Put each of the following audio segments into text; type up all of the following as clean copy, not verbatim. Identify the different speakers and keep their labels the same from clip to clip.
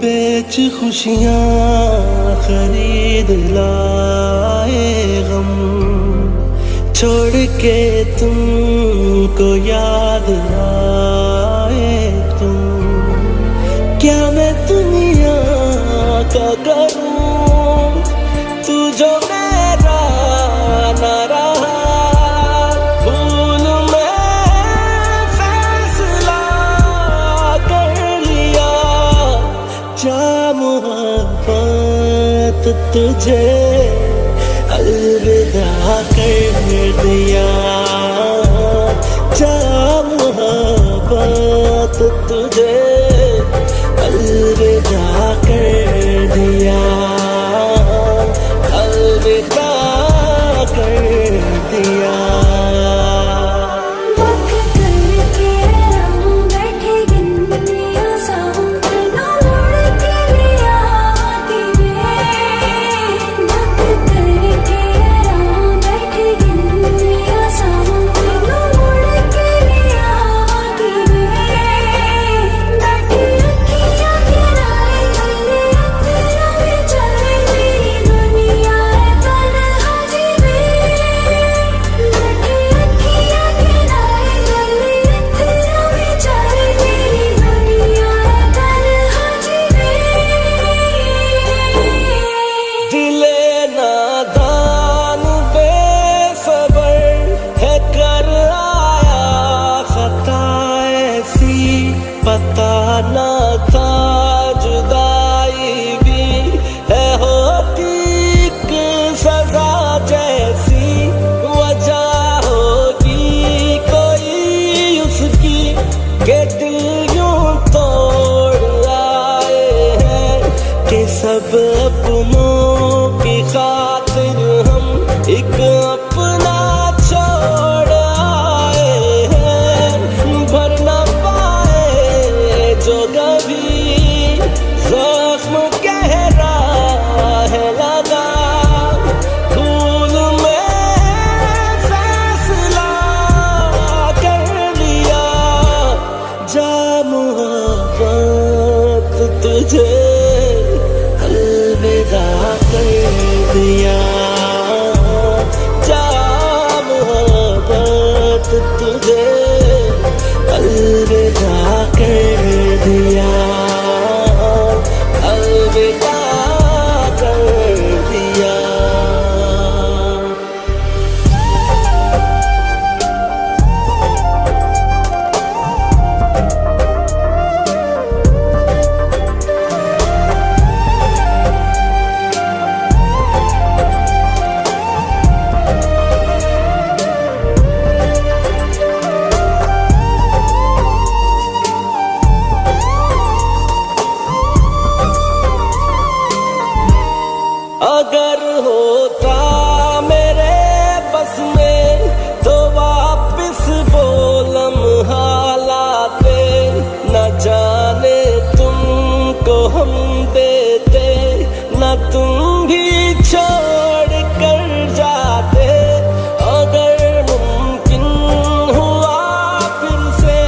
Speaker 1: बेच खुशियाँ खरीद लाए गम, छोड़ के तुमको याद आए तुम। क्या मैं दुनिया का करूं, तू जो मेरा ना रहा। भूल मैं फैसला कर लिया, जा मोहब्बत तुझे अलविदा कर दिया। जा मोहब्बत तुझे अलविदा कर दिया, अलविदा कर दिया। पता न था जुदाई भी है होती एक सजा जैसी। वजह होगी कोई उसकी के दिल यूं तोड़ आए हैं कि सब अपनों की खातिर हम एक अपना छोड़ आए हैं। भर न जो कभी जख्म गहरा है लगा, भूल में फैसला कर लिया। जा मोहब्बत तुझे अलविदा कर दिया, जा मोहब्बत तुझे अलविदा कर दिया, अलविदा कर दिया। अगर होता मेरे बस में तो वापिस वो लम्हा लाते, न जाने तुमको हम देते, न तुम भी छोड़ कर जाते। अगर मुमकिन हुआ फिर से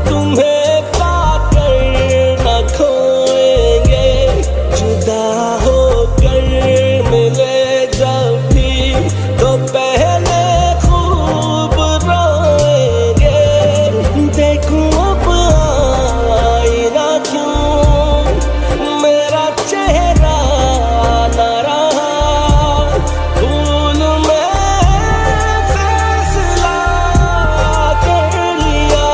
Speaker 1: तुम्हें पाकर न खोएंगे, जुदा होकर मिले जब भी तो पहले खूब रोएंगे। देखूं अब आईना क्यों, मेरा चेहरा न रहा। भूल में फैसला कर लिया,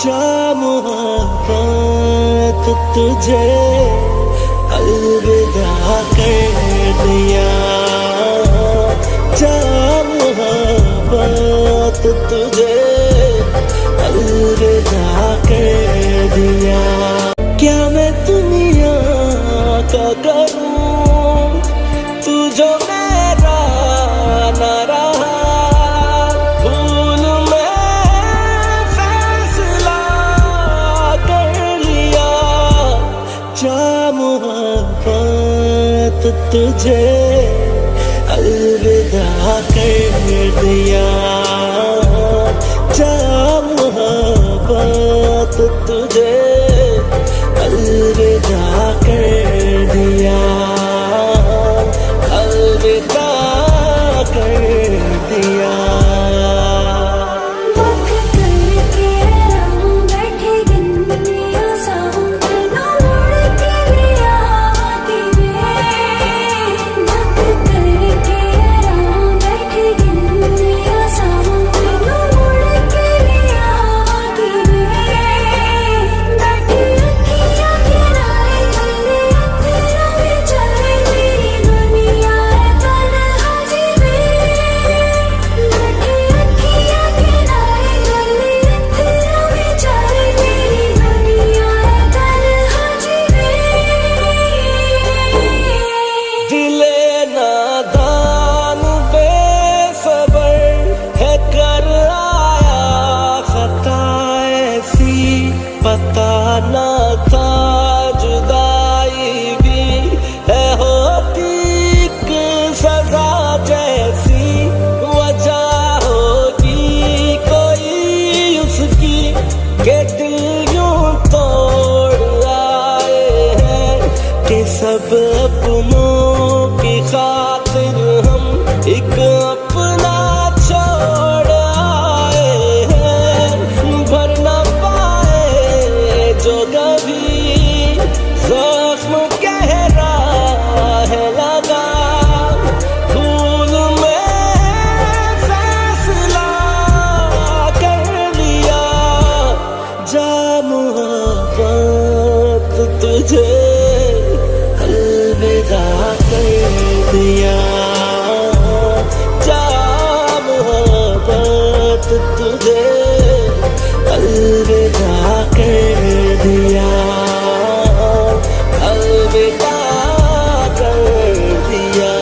Speaker 1: जा मोहब्बत तुझे अलविदा कर दिया। जा मोहब्बत तुझे अलविदा कर दिया। क्या मैं दुनिया का करूं, तू जो मेरा ना रहा। तुझे अलविदा कर दिया। जा मोहब्बत तुझे अलविदा कर दिया, अलविदा कर दिया। पता न था जुदाई भी है होती एक सजा जैसी, वजह होगी कोई उसकी के दिल यूं तोड़ आए हैं कि सब अपनों की खातिर हम एक अपना छोड़ आए हैं। भर ना जो कभी जख्म गहरा है लगा, भूल में फैसला कर लिया। जा मोहब्बत तुझे अलविदा कर दिया। जा मोहब्बत तुझे अलविदा कर दिया, अलविदा कर दिया।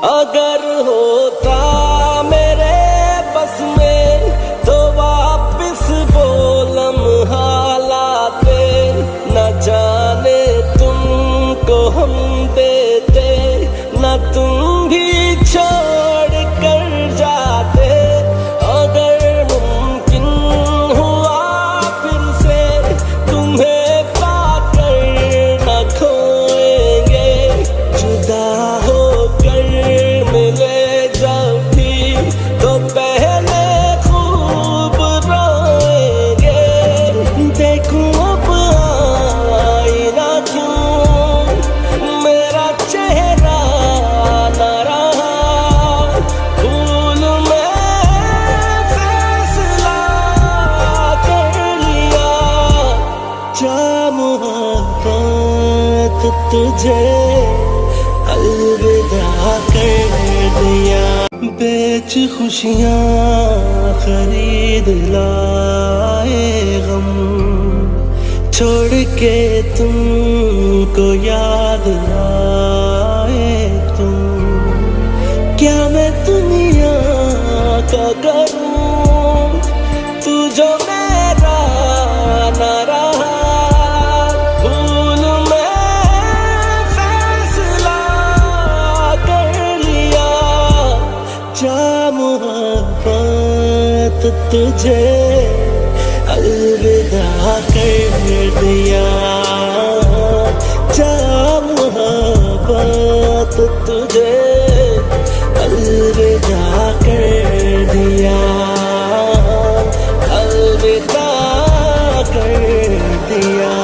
Speaker 1: अगर होता मेरे बस में तो वापिस वो लम्हा लाते, न जाने तुमको हम देते, न तुम भी छोड़ कर जाते। अगर मुमकिन हुआ फिर से तुम्हें पाकर न खोएंगे, जुदा मिले जब भी तो पहले खूब रोएंगे। देखूं अब आईना क्यों मेरा चेहरा न रहा, भूल में फैसला कर लिया। जा मोहब्बत तुझे अलविदा कर दिया। बेच खुशियाँ खरीद लाए गम, छोड़ के तुमको याद आए तुम। क्या मैं दुनिया का करूं, तू जो मेरा न रहा, भूल में फैसला कर लिया। जा मोहब्बत तुझे अलविदा कर दिया। जा मोहब्बत तुझे अलविदा कर दिया, अलविदा कर दिया।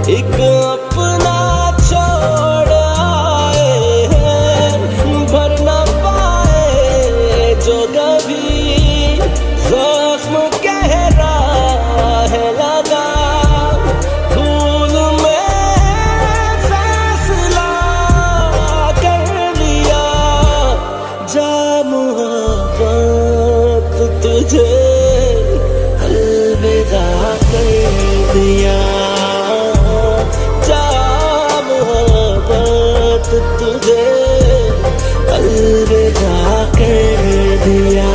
Speaker 1: एक अपना छोड़ आए हैं, भर न पाए जो कभी जख्म गहरा है लगा। भूल में फैसला कर लिया, जा मोहब्बत तुझे अलविदा कर दिया। जा मोहब्बत तुझे अलविदा कर दिया,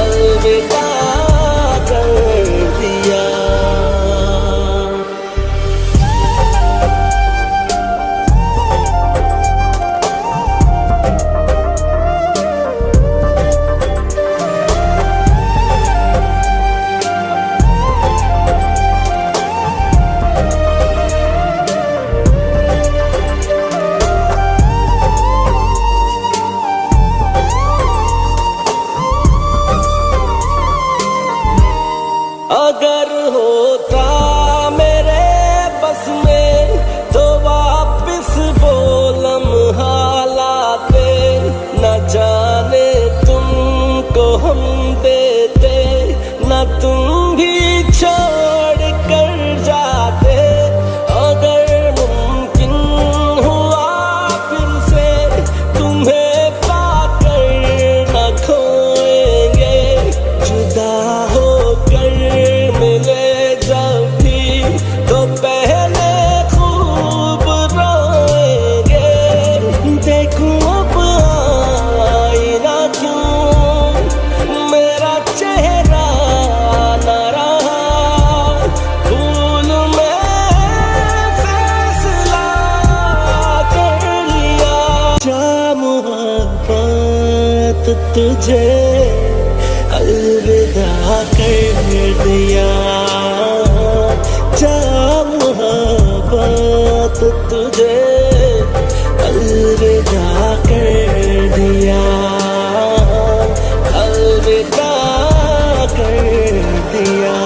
Speaker 1: अलविदा कर दिया। अगर होता मेरे बस में तो वापिस वो लम्हा लाते, न जाने तुमको हम देते, न तुम भी छोड़ कर जाते। अगर मुमकिन हुआ फिर से तुम्हें पाकर न खोएंगे, जुदा होकर मिले जब भी तो पहले खूब रोएंगे। देखूं अब आईना क्यों, मेरा चेहरा न रहा। भूल में फैसला कर लिया, जा मोहब्बत तुझे अलविदा कर दिया। जा मोहब्बत तुझे अलविदा कर दिया, अलविदा कर दिया।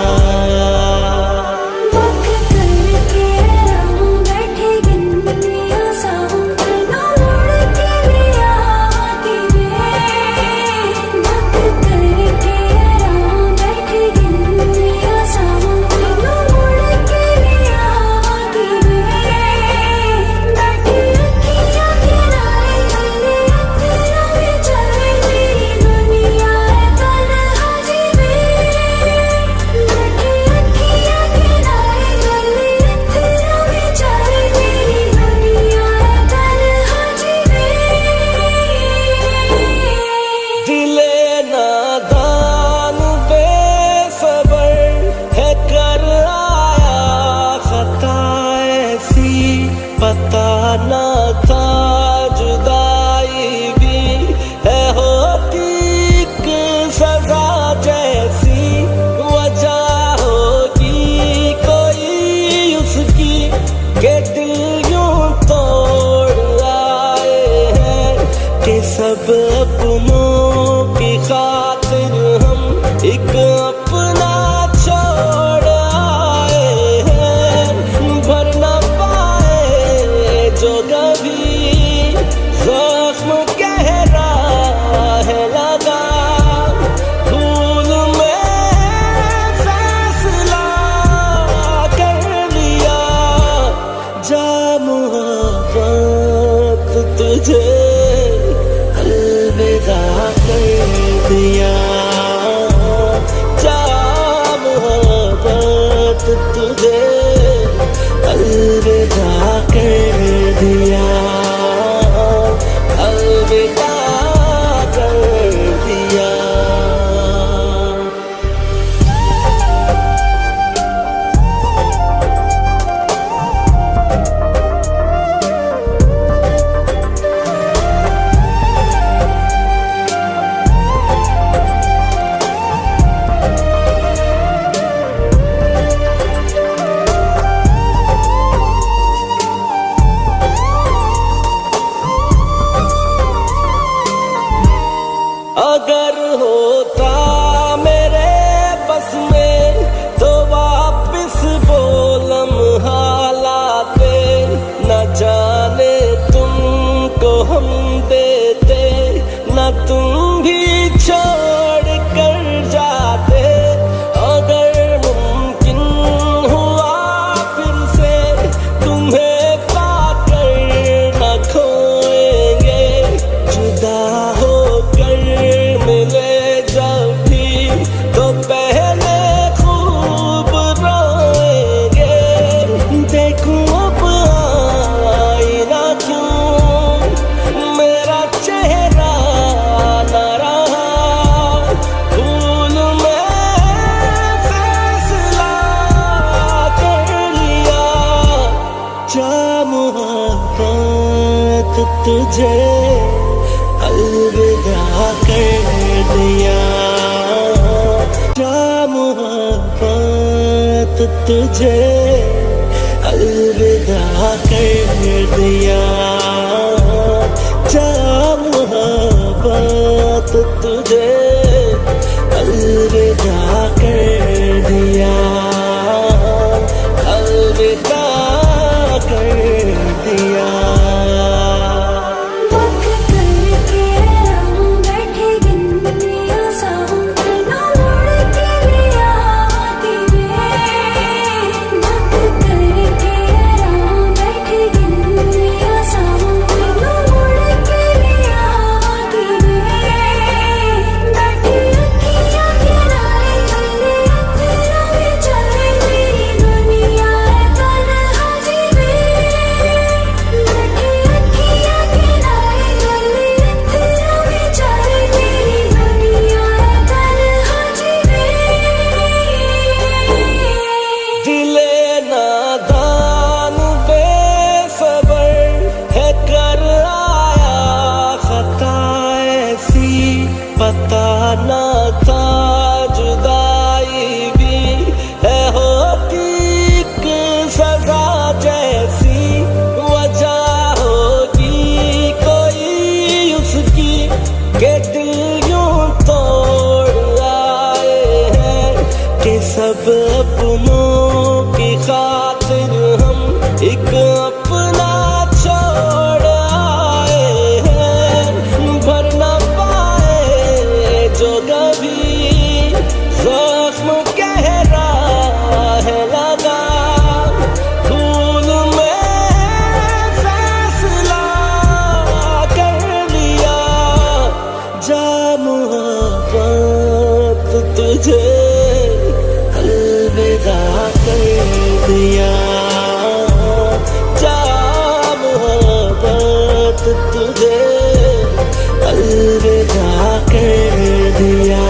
Speaker 1: तुझे अलविदा कर दिया। जा मोहब्बत तुझे अलविदा कर दिया। जा मोहब्बत तुझे अलविदा कर दिया। अलविदा कर दिया। पता न था जुदाई भी है होती एक सजा जैसी। वजह होगी कोई उसकी के दिल यूं तोड़ आए हैं कि सब अपनों की खातिर हम एक अपना छोड़ आए हैं। भर न जो कभी जख्म गहरा है लगा, फूल में फैसला कर लिया। जा मोहब्बत तुझे अलविदा कर दिया। जा मोहब्बत तुझे अलविदा कर दिया।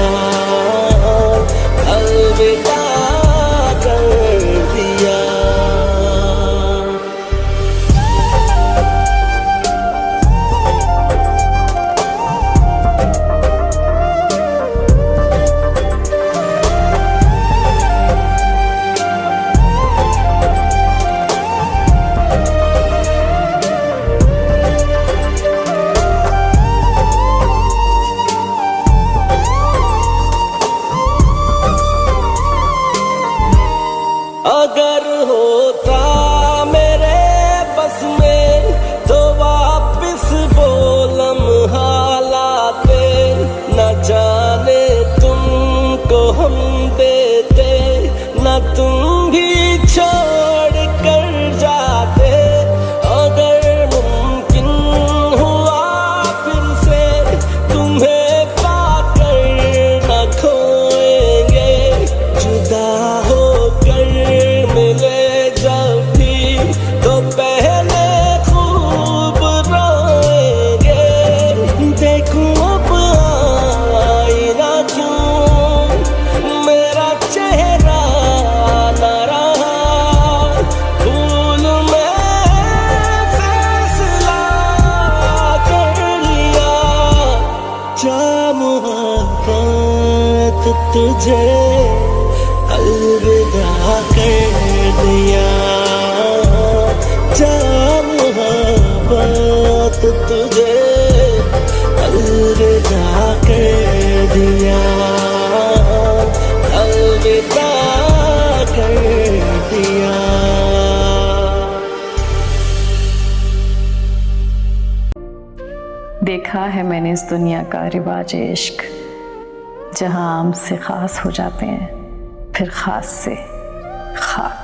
Speaker 1: अलविदा कर दिया। अगर होता मेरे बस में तो वापिस वो लम्हा लाते। न जाने तुमको हम देते, न तुम भी छोड़ कर जाते। अगर मुमकिन हुआ फिर से तुम्हें पाकर न खोएंगे। जुदा होकर मिले जब भी तो पहले खूब रोएंगे। देखूं अब आईना क्यों मेरा चेहरा न रहा। फूल में फैसला कर लिया। जा मोहब्बत तुझे अलविदा कर दिया। जा मोहब्बत तुझे अलविदा कर दिया। अलविदा कर दिया।
Speaker 2: देखा है मैंने इस दुनिया का रिवाज इश्क, जहां आम से खास हो जाते हैं, फिर खास से खाक।